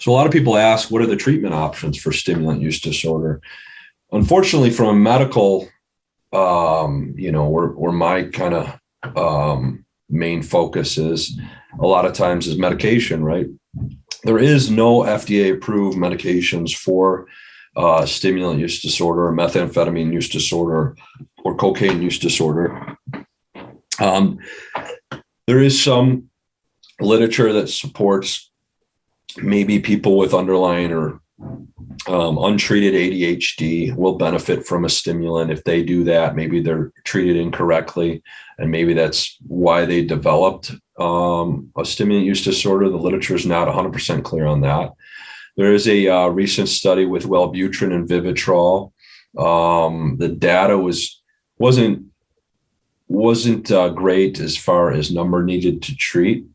So a lot of people ask, what are the treatment options for stimulant use disorder? Unfortunately, from a medical, where my kind of main focus is, a lot of times is medication, right? There is no FDA approved medications for stimulant use disorder, or methamphetamine use disorder, or cocaine use disorder. There is some literature that supports maybe people with underlying or untreated ADHD will benefit from a stimulant. If they do that, maybe they're treated incorrectly, and maybe that's why they developed a stimulant use disorder. The literature is not 100% clear on that. There is a recent study with Wellbutrin and Vivitrol. The data wasn't great as far as number needed to treat.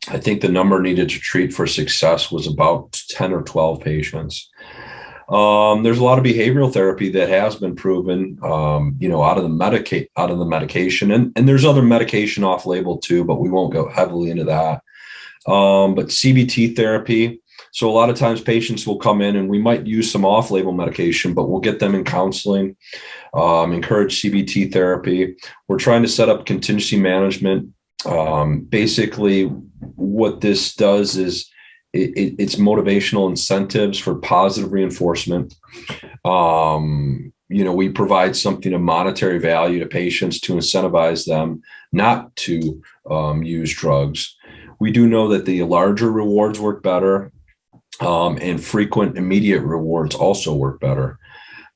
I think the number needed to treat for success was about 10 or 12 patients. There's a lot of behavioral therapy that has been proven, out of the medication, and there's other medication off label too, but we won't go heavily into that. But CBT therapy. So a lot of times patients will come in and we might use some off label medication, but we'll get them in counseling, encourage CBT therapy. We're trying to set up contingency management. Basically, what this does is it's motivational incentives for positive reinforcement. We provide something of monetary value to patients to incentivize them not to use drugs. We do know that the larger rewards work better, and frequent immediate rewards also work better.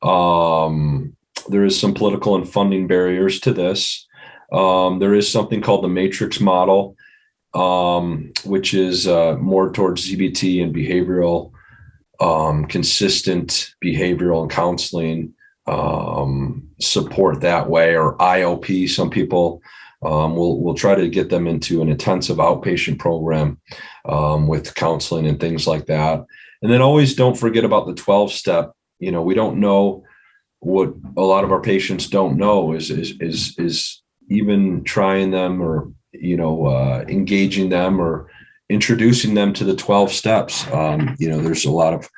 There is some political and funding barriers to this. There is something called the matrix model, which is more towards CBT and behavioral, consistent behavioral and counseling support that way, or IOP. Some people will try to get them into an intensive outpatient program with counseling and things like that. And then always don't forget about the 12-step. We don't know what a lot of our patients don't know is even trying them, or engaging them, or introducing them to the 12 steps. There's a lot of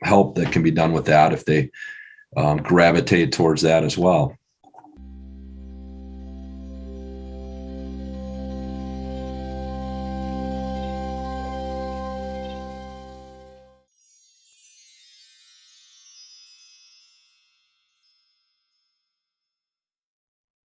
help that can be done with that if they gravitate towards that as well.